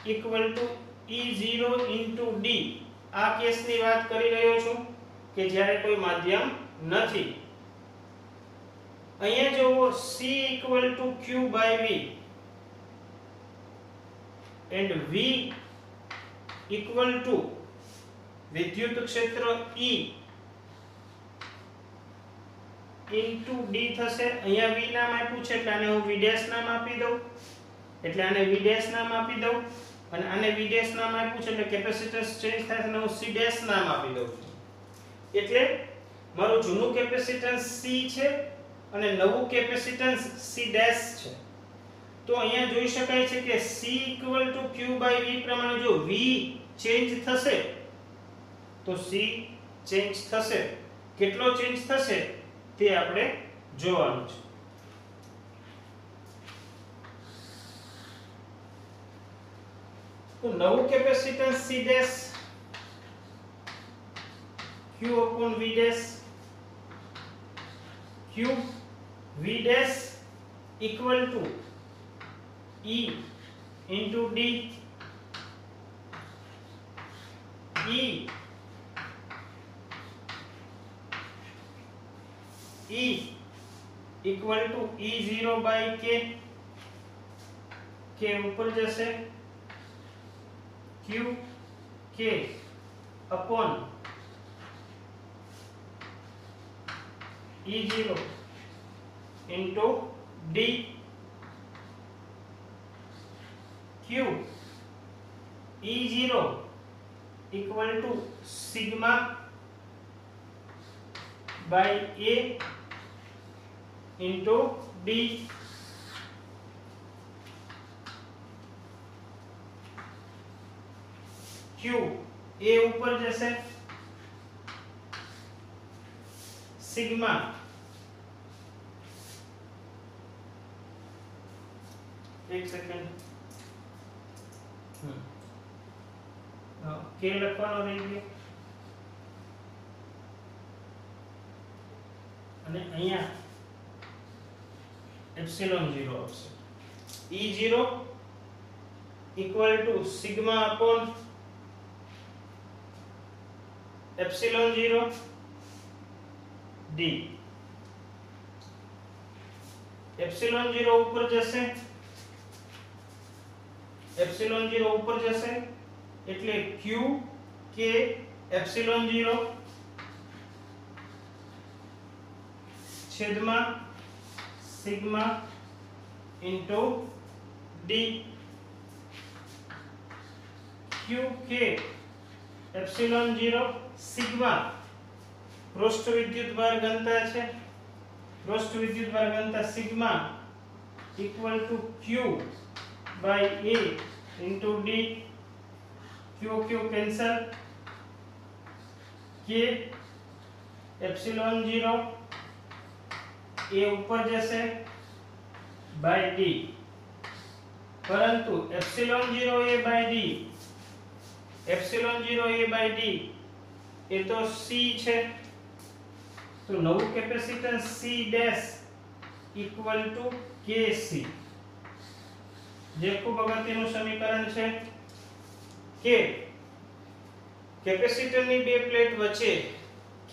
equal to E0 into D. આ કેસની વાત કરી રહ્યો છું કે જ્યારે કોઈ માધ્યમ નથી. અહીંયા જોવો C equal to Q by V and V equal to વિદ્યુત ક્ષેત્ર E into D થશે. અહીંયા V નામ આપ્યું છે એટલે આને હું V ડેશ નામ આપી દઉં, એટલે આને V ડેશ નામ આપી દઉં અને આને V ડેશ નામ આપ્યું છે એટલે કેપેસિટન્સ ચેન્જ થાય એટલે હું C ડેશ નામ આપી દઉં છું. એટલે મારું જૂનું કેપેસિટન્સ C છે અને નવું કેપેસિટન્સ C ડેશ છે. તો અહીંયા જોઈ શકાય છે કે C = Q / V પ્રમાણે જો V ચેન્જ થશે તો C ચેન્જ થશે, કેટલો ચેન્જ થશે તે આપણે જોવાનું છે. તો નવું capacitance C dash Q upon V dash Q V dash equal to E into D E equal to E0 by K K ऊपर जैसे Q K upon E0 into D Q E0 equal to sigma by A into D Q A ऊपर जैसे sigma एक second के લખવાનો રહી ગયો અને અહીંયા એપ્સિલોન 0 આવશે. E0 equal to sigma upon epsilon 0 D epsilon 0 ऊपर जैसे एप्सिलॉन 0 ऊपर जैसे એટલે Q K एप्सिलॉन 0 छेदमा sigma into D Q K epsilon 0 sigma पृष्ठ विद्युत भार घनता है. पृष्ठ विद्युत भार घनता sigma equal to Q by A into D Q cancel K epsilon 0 A ऊपर जैसे by D परंतु epsilon 0 A by D epsilon 0 A by D ये तो C છે તો નવું capacitance C dash equal to KC જે ખૂબ અગત્યનું સમીકરણ છે કે કેપેસિટરની બે પ્લેટ વચ્ચે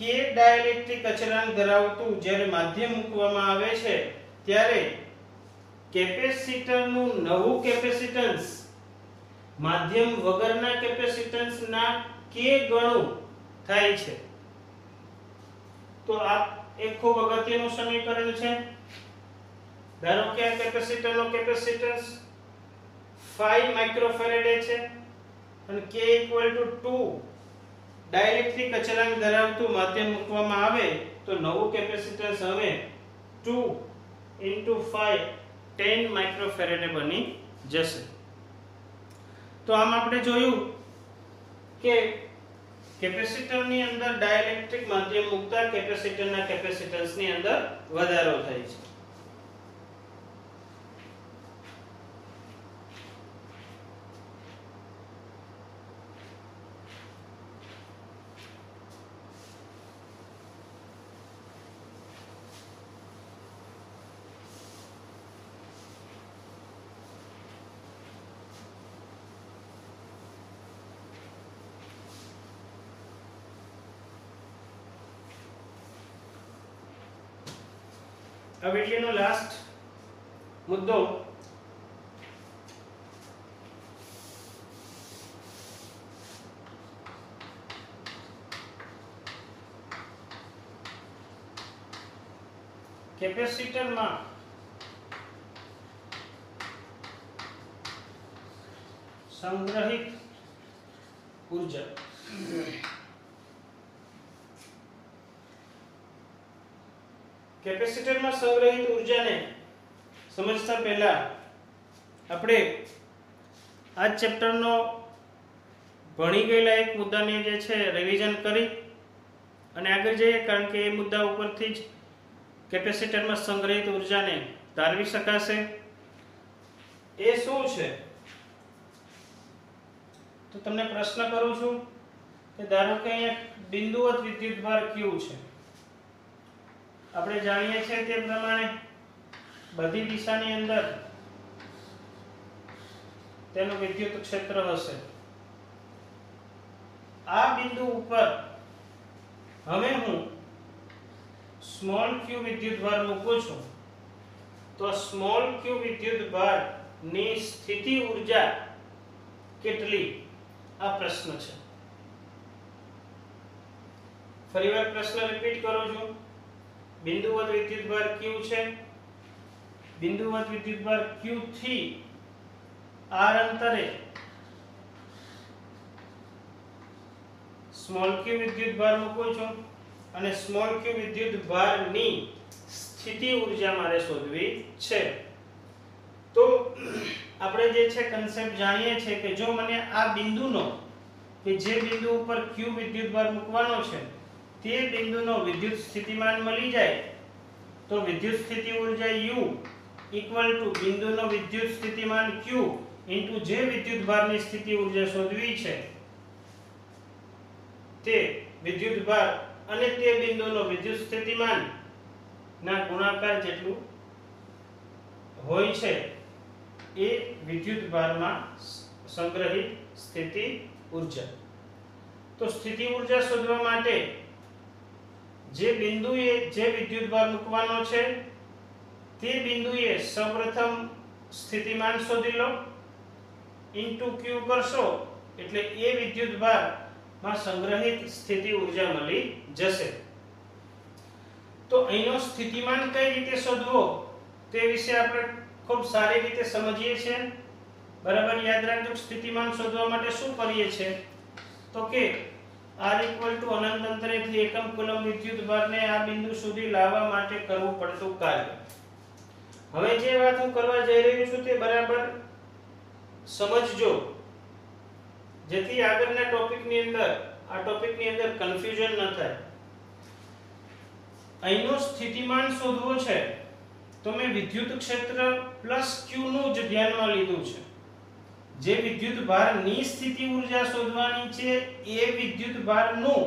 K ડાઇલેક્ટ્રિક અચળાંક ધરાવતું જ્યારે માધ્યમ મૂકવામાં આવે છે ત્યારે કેપેસિટરનું નવું કેપેસિટન્સ માધ્યમ વગરના કેપેસિટન્સના k ગણું થાય છે. તો આ એક ખૂબ અગત્યનું સમીકરણ છે. ધારો કે આ કેપેસિટરનો કેપેસિટન્સ 5 માઇક્રોફેરેડે છે અને k 2 ડાઇલેક્ટ્રિક અચળાંક ધરાવતું માધ્યમ મૂકવામાં આવે તો નવું કેપેસિટન્સ હવે 2 into 5 10 માઇક્રોફેરેડે બની જશે. તો આમ આપણે જોયું કે કેપેસિટરની અંદર ડાઇલેક્ટ્રિક માધ્યમ મૂકતા કેપેસિટરના કેપેસિટન્સની અંદર વધારો થાય છે. આ વિડિયોનો લાસ્ટ મુદ્દો કેપેસિટરમાં સંગ્રહિત ઊર્જા કેપેસિટરમાં સંગ્રહિત ઊર્જાને સમજતા પહેલા આપણે આ ચેપ્ટરનો ભણી ગયેલા એક મુદ્દાને જે છે રિવિઝન કરી અને આગળ જઈએ, કારણ કે એ મુદ્દા ઉપરથી જ કેપેસિટરમાં સંગ્રહિત ઉર્જાને તારવી શકાશે. એ શું છે? તો તમને પ્રશ્ન કરું છું કે ધારો કે અહીંયા બિંદુવત વિદ્યુતભાર Q છે. આપણે જાણીએ છીએ તે પ્રમાણે બધી દિશાની અંદર તેનું વિદ્યુત ક્ષેત્ર હશે. આ બિંદુ ઉપર હવે હું સ્મોલ q વિદ્યુતભાર મૂકું છું, તો સ્મોલ q વિદ્યુતભાર ની સ્થિતિ ઊર્જા કેટલી? આ પ્રશ્ન છે. ફરીવાર પ્રશ્ન રિપીટ કરું છું. બિંદુવત વિદ્યુતભાર q છે. બિંદુવત વિદ્યુતભાર q થી r અંતરે સ્મોલ q વિદ્યુતભાર મૂકું છું અને સ્મોલ q વિદ્યુતભારની સ્થિતિ ઊર્જા મારે શોધવી છે. તો આપણે જે છે કન્સેપ્ટ જાણીએ છીએ કે જો મને આ બિંદુનો કે જે બિંદુ ઉપર q વિદ્યુતભાર મૂકવાનો છે તે બિંદુનો વિદ્યુત સ્થિતિમાન મળી જાય તો વિદ્યુત સ્થિતિ ઊર્જા u બિંદુનો વિદ્યુત સ્થિતિમાન q જે વિદ્યુતભારની સ્થિતિ ઊર્જા શોધવી છે તે વિદ્યુતભાર અને તે બિંદુનો વિદ્યુત સ્થિતિમાન ના ગુણાકાર જેટલું હોય છે એ વિદ્યુતભારમાં સંગ્રહિત સ્થિતિ ઊર્જા. તો સ્થિતિ ઊર્જા શોધવા માટે જે બિંદુએ જે વિદ્યુતભાર મૂકવાનો છે તે બિંદુએ સૌપ્રથમ સ્થિતિમાન શોધી લો, ઇન્ટુ q કરશો એટલે એ વિદ્યુતભારમાં સંગ્રહિત સ્થિતિ ઊર્જા મળી જશે. તો અહીંનો સ્થિતિમાન કઈ રીતે શોધવો તે વિશે આપણે ખૂબ સારી રીતે સમજીએ છીએ. બરાબર યાદ રાખજો. સ્થિતિમાન શોધવા માટે શું કરીએ છીએ તો કે r અનંત અંતરેથી એકમ કુલમ વિદ્યુતભારને આ બિંદુ સુધી લાવવા માટે કરવું પડતું કાર્ય. હવે જે વાત હું કરવા જઈ રહ્યો છું તે બરાબર સમજજો, જેથી આગળના ટોપિકની અંદર કન્ફ્યુઝન ન થાય. અહીંનો સ્થિતિમાન શોધવો છે તો મેં વિદ્યુત ક્ષેત્ર પ્લસ q નું જ ધ્યાનમાં લીધું છે. જે વિદ્યુતભારની સ્થિતિ ઊર્જા શોધવાની છે એ વિદ્યુતભારનું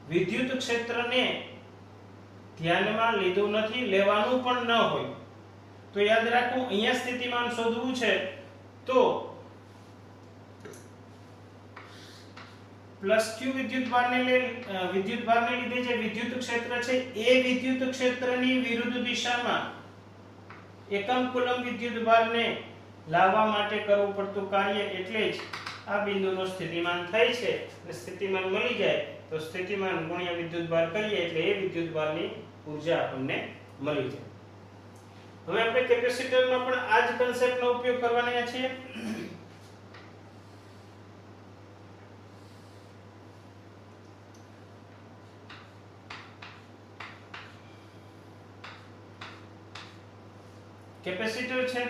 વિદ્યુત ક્ષેત્રને ધ્યાનમાં લીધું નથી, લેવાનું પણ ન હોય. તો યાદ રાખો અહીંયા સ્થિતિમાન શોધવું છે તો પ્લસ q વિદ્યુતભારને લીધે જે વિદ્યુત ક્ષેત્ર છે એ વિદ્યુત ક્ષેત્રની વિરુદ્ધ દિશામાં એકમ કુલમ વિદ્યુતભારને લાવવા માટે કરવું પડતું કાર્ય, એટલે જ આ બિંદુનો સ્થિતિમાન થાય છે. અને સ્થિતિમાન મળી જાય તો સ્થિતિમાન ગુણ્યા વિદ્યુતભાર કરીએ એટલે એ વિદ્યુતભારની ઊર્જા આપણને મળી જાય. હવે આપણે કેપેસિટરમાં પણ આ જ કન્સેપ્ટનો ઉપયોગ કરવાના છીએ. કેપેસિટર છે,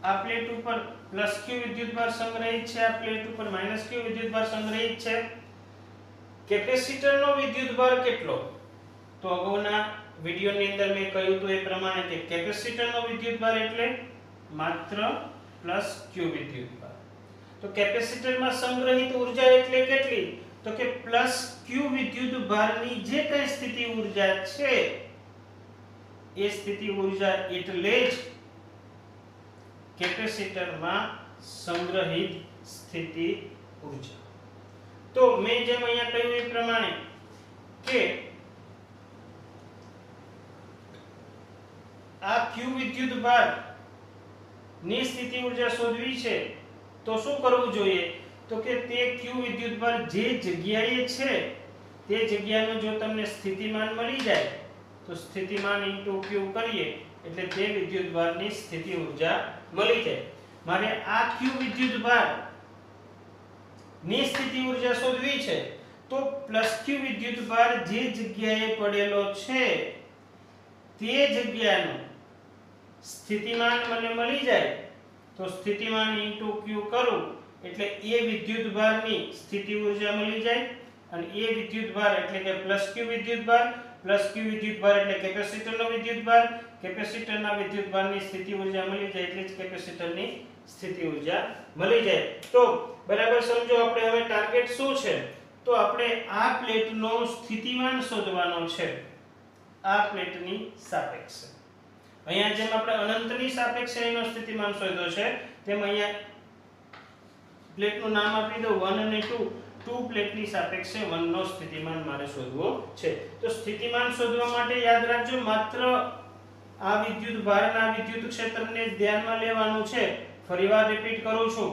આ પ્લેટ ઉપર પ્લસ q વિદ્યુતભાર સંગ્રહિત છે, આ પ્લેટ ઉપર માઈનસ q વિદ્યુતભાર સંગ્રહિત છે. કેપેસિટરનો વિદ્યુતભાર કેટલો? તો અગાઉના વિડિયોની અંદર મેં કહ્યું હતું એ પ્રમાણે કે કેપેસિટરનો વિદ્યુતભાર એટલે માત્ર પ્લસ q વિદ્યુતભાર. તો કેપેસિટરમાં સંગ્રહિત ઊર્જા એટલે કેટલી? તો કે પ્લસ q વિદ્યુતભારની જે કઈ સ્થિતિ ઊર્જા છે એ સ્થિતિ ઊર્જા એટલે જ કેપેસિટરમાં સંગ્રહિત સ્થિતિ ઊર્જા. તો મેં જેમ અહીંયા કહ્યું એ પ્રમાણે કે આ q વિદ્યુતભાર ની સ્થિતિ ઊર્જા શોધવી છે તો શું કરવું જોઈએ? તો કે તે q વિદ્યુતભાર જે જગ્યાએ છે તે જગ્યાનું જો તમને સ્થિતિમાન મળી જાય તો સ્થિતિમાન * q કરીએ એટલે તે વિદ્યુતભારની સ્થિતિ ઊર્જા મળી જાય. મારે આ q વિદ્યુતભાર ની સ્થિતિ ઊર્જા શોધવી છે તો પ્લસ q વિદ્યુતભાર જે જગ્યાએ પડેલો છે તે જગ્યાનું સ્થિતિમાન મને મળી જાય તો સ્થિતિમાન * q કરું એટલે એ વિદ્યુતભારની સ્થિતિ ઊર્જા મળી જાય અને એ વિદ્યુતભાર એટલે કે +q વિદ્યુતભાર, +q વિદ્યુતભાર એટલે કેપેસિટરનો વિદ્યુતભાર, કેપેસિટરના વિદ્યુતભારની સ્થિતિ ઊર્જા મળી જાય એટલે જ કેપેસિટરની સ્થિતિ ઊર્જા મળી જાય. તો બરાબર સમજો, આપણે હવે ટાર્ગેટ શું છે? તો આપણે આ પ્લેટનો સ્થિતિમાન શોધવાનો છે, આ પ્લેટની સાપેક્ષે. અહીંયા જેમ આપણે અનંતની સાપેક્ષે એનો સ્થિતિમાન શોધ્યો છે, તેમ અહીંયા પ્લેટનું નામ આપી દો 1 અને 2. 2 પ્લેટની સાપેક્ષે 1 નો સ્થિતિમાન મારે શોધવો છે. તો સ્થિતિમાન શોધવા માટે યાદ રાખજો, માત્ર આ વિદ્યુતભારના વિદ્યુત ક્ષેત્રને ધ્યાનમાં લેવાનું છે. ફરીવાર રિપીટ કરું છું,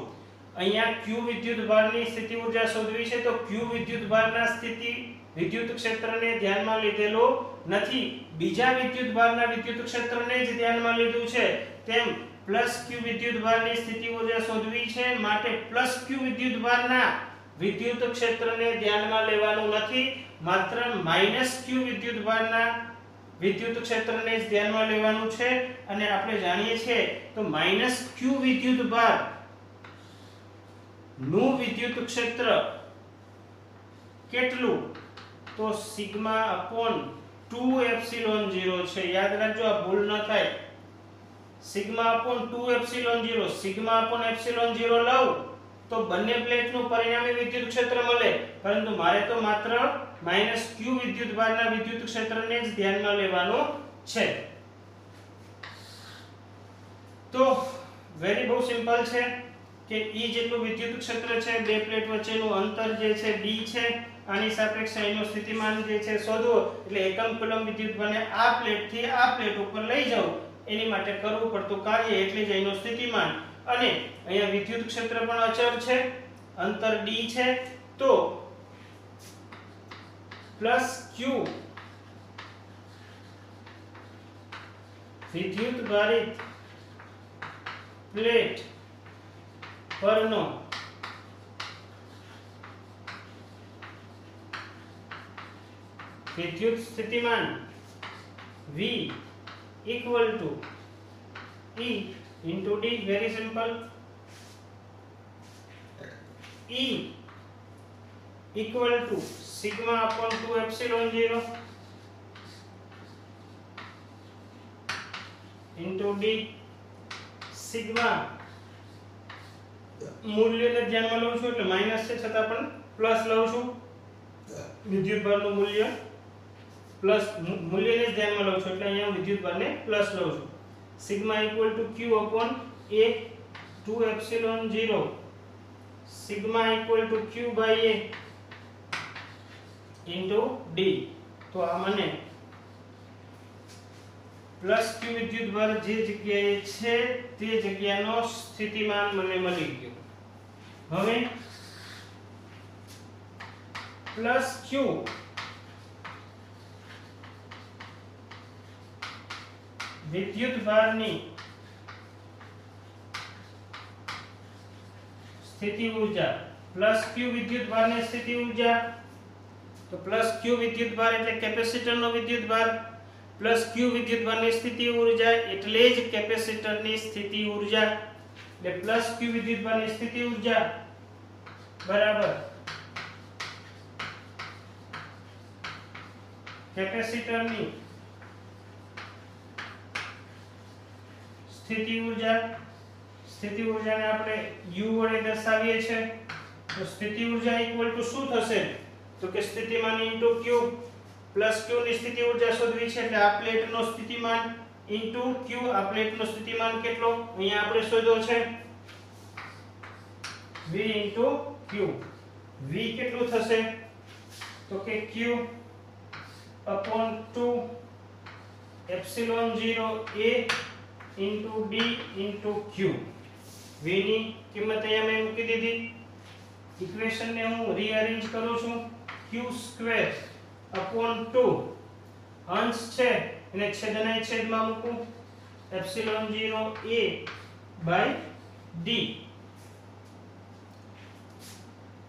અહીંયા q વિદ્યુતભારની સ્થિતિ ઊર્જા શોધવી છે, તો q વિદ્યુતભારના સ્થિતિ વિદ્યુત ક્ષેત્રને ધ્યાનમાં લીધેલો નથી, બીજા વિદ્યુતભારના વિદ્યુત ક્ષેત્રને જ ધ્યાનમાં લીધું છે. તેમ +q વિદ્યુતભારની સ્થિતિ ઊર્જા શોધવી છે, માટે +q વિદ્યુતભારના વિદ્યુત ક્ષેત્રને ધ્યાનમાં લેવાનું નથી, માત્ર -q વિદ્યુતભારના વિદ્યુત ક્ષેત્રને જ ધ્યાનમાં લેવાનું છે. અને આપણે જાણીએ છીએ તો -q વિદ્યુતભાર નું વિદ્યુત ક્ષેત્ર કેટલું? તો σ/2ε0 છે. યાદ રાખજો, આ ભૂલ ન થાય. σ/2ε0, σ/ε0 લઉં તો બંને પ્લેટનું પરિણામી વિદ્યુત ક્ષેત્ર મળે, પરંતુ મારે તો માત્ર -q વિદ્યુતભારના વિદ્યુત ક્ષેત્રને જ ધ્યાનમાં લેવાનું છે. તો વેરી બહુ સિમ્પલ છે કે E જેટલું વિદ્યુત ક્ષેત્ર છે, બે પ્લેટ વચ્ચેનું અંતર જે છે d છે, આની સાપેક્ષે એનું સ્થિતિમાન જે છે શોધવો, એટલે એકમ કુલમ વિદ્યુતભારને આ પ્લેટથી આ પ્લેટ ઉપર લઈ જવું, એની માટે કરવું પડતું કાર્ય એટલે જ એનું સ્થિતિમાન. અને અહીંયા વિદ્યુત ક્ષેત્ર પણ અચળ છે, અંતર d છે, તો +q વિદ્યુતભારિત પ્લેટ પરનો વિદ્યુત સ્થિતિમાન V = E into D. Very simple. E = σ/2ε0 into D. Sigma મૂલ્યને ધ્યાનમાં લઉં છું એટલે માઈનસ છે, છતાં પણ પ્લસ લઉં છું. વિદ્યુતભારનું મૂલ્ય પ્લસ મૂલ્યને જ ધ્યાનમાં લઉં છું એટલે અહીંયા વિદ્યુતભારને પ્લસ લઉં છું. Sigma = q/a2ε0, sigma = q/a into d. તો આ મને +q વિદ્યુતભાર જે જગ્યાએ છે તે જગ્યાનો સ્થિતિમાન મને મળી ગયો. હવે +q વિદ્યુતભારની સ્થિતિ ઊર્જા, +q વિદ્યુતભારની સ્થિતિ ઊર્જા, તો +q વિદ્યુતભાર એટલે કેપેસિટરનો વિદ્યુતભાર, +q વિદ્યુતભારની સ્થિતિ ઊર્જા એટલે જ કેપેસિટરની સ્થિતિ ઊર્જા. એટલે +q વિદ્યુતભારની સ્થિતિ ઊર્જા બરાબર કેપેસિટરની સ્થિતિ ઊર્જા. સ્થિતિ ઊર્જાને આપણે u વડે દર્શાવીએ છીએ. તો સ્થિતિ ઊર્જા = શું થશે? તો કે સ્થિતિમાન * q. +q ની સ્થિતિ ઊર્જા શોધવી છે એટલે આ પ્લેટનો સ્થિતિમાન * q. આ પ્લેટનો સ્થિતિમાન કેટલો અહીંયા આપણે શોધ્યો છે v * q. v કેટલું થશે? તો કે q/2ε0a into d into q. v ની કિંમત અહીંયા મેં મૂકી દીધી. ઇક્વેશન ને હું રીઅરેન્જ કરું છું. q²/2 અંશ છે એને છેદના છેદમાં મૂકું, ε0a/d.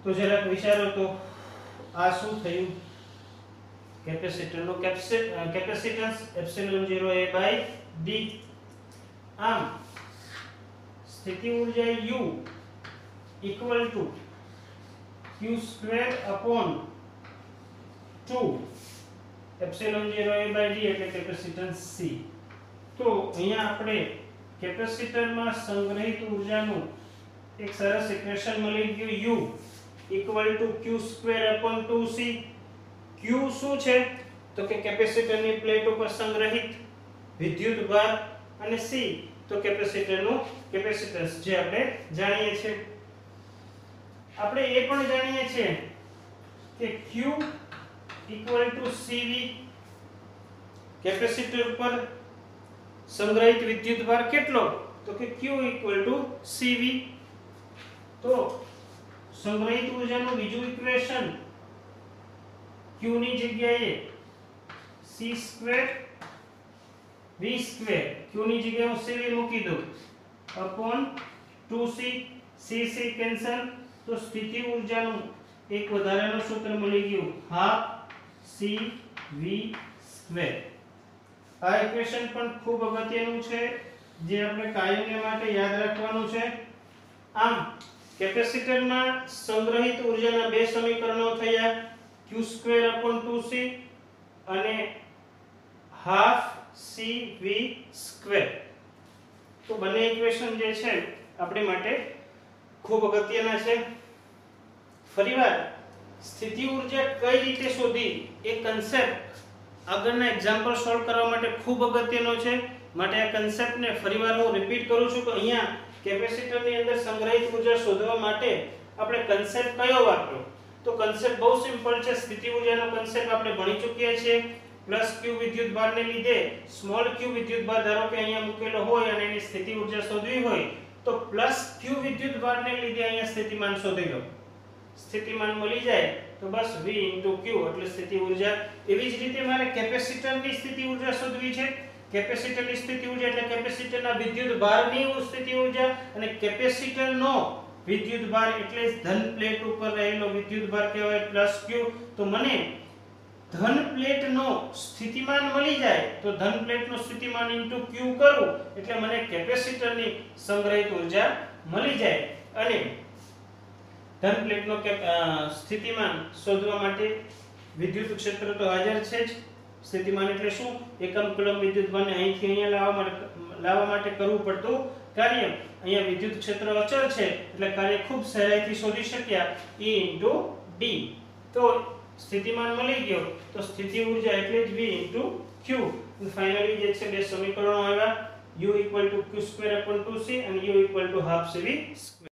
તો જરાક વિચારો તો આ શું થયું? કેપેસિટરનો કેપેસિટન્સ ε0a/d. આમ સ્થિતિ ઊર્જા u = q²/2 2 epsilon 0 a by d એટલે કેપેસિટન્સ C. તો અહીંયા આપણે કેપેસિટરમાં સંગ્રહિત ઊર્જાનું એક સરસ ઇક્વેશન મળી ગયું U q²/2c. q શું છે તો કે કેપેસિટરની પ્લેટ ઉપર સંગ્રહિત વિદ્યુત ભાર અને c તો કેપેસિટરનું કેપેસિટન્સ જે આપણે જાણીએ છીએ. આપણે એ પણ જાણીએ છીએ કે q = cv કેપેસિટર પર સંગ્રહિત વિદ્યુત ભાર કેટલો તો કે q = cv. તો સંગ્રહિત ઊર્જાનું બીજું ઇક્વેશન q ની જગ્યાએ c² v² q ની જગ્યાએ હું cv મૂકી દઉં upon 2c c કેન્સલ. તો સ્થિતિ ઊર્જાનું એક વધારાનું સૂત્ર મળી ગયું 12cv². આ ઇક્વેશન પણ ખૂબ અગત્યનું છે જે આપણે કાયમને માટે યાદ રાખવાનું છે. આમ કેપેસિટરમાં સંગ્રહિત ઊર્જાના બે સમીકરણો થયા q²/2c અને 12cv². તો બંને ઇક્વેશન જે છે આપણી માટે ખૂબ અગત્યના છે. ફરીવાર સ્થિતિ ઊર્જા કઈ રીતે શોધી એ કન્સેપ્ટ આગળના એક્ઝામ્પલ સોલ્વ કરવા માટે ખૂબ અગત્યનો છે. માટે આ કન્સેપ્ટને ફરીવાર હું રિપીટ કરું છું કે અહીંયા કેપેસિટરની અંદર સંગ્રહિત ઊર્જા શોધવા માટે આપણે કન્સેપ્ટ કયો વાપર્યો તો કન્સેપ્ટ બહુ સિમ્પલ છે. સ્થિતિ ઊર્જાનો કન્સેપ્ટ આપણે ભણી ચૂક્યા છીએ. પ્લસ q વિદ્યુત ભારને લીધે સ્મોલ q વિદ્યુત ભાર ધારો કે અહીંયા મૂકેલો હોય અને એની સ્થિતિ ઊર્જા શોધવી હોય તો પ્લસ q વિદ્યુત ભારને લીધે અહીંયા સ્થિતિમાન શોધી લો. સ્થિતિમાન મળી જાય તો બસ v * q એટલે સ્થિતિ ઊર્જા. એવી જ રીતે મારે કેપેસિટરની સ્થિતિ ઊર્જા શોધવી છે. કેપેસિટરની સ્થિતિ ઊર્જા એટલે કેપેસિટરના વિદ્યુત ભારની સ્થિતિ ઊર્જા અને કેપેસિટરનો વિદ્યુત ભાર એટલે ધન પ્લેટ ઉપર રહેલો વિદ્યુત ભાર કહેવાય પ્લસ q. તો મને ધન પ્લેટનો સ્થિતિમાન મળી જાય તો ધન પ્લેટનો સ્થિતિમાન * q કરું એટલે મને કેપેસિટરની સંગ્રહિત ઊર્જા મળી જાય. અને ધન પ્લેટનો સ્થિતિમાન શોધવા માટે વિદ્યુત ક્ષેત્ર તો હાજર છે જ. સ્થિતિમાન એટલે શું એકમ કુલમ વિદ્યુત ભારને અહીંથી અહીંયા લાવવા માટે કરવું પડતું કાર્ય. અહીંયા વિદ્યુત ક્ષેત્ર અચળ છે એટલે કાર્ય ખૂબ સહેલાઈથી શોધી શક્યા E * d. તો સ્થિતિમાન મળી ગયો તો સ્થિતિ ઊર્જા એટલે જ v * q. ફાઇનલી જે છે બે સમીકરણો આવ્યા u = q²/2c અને u = 12cv².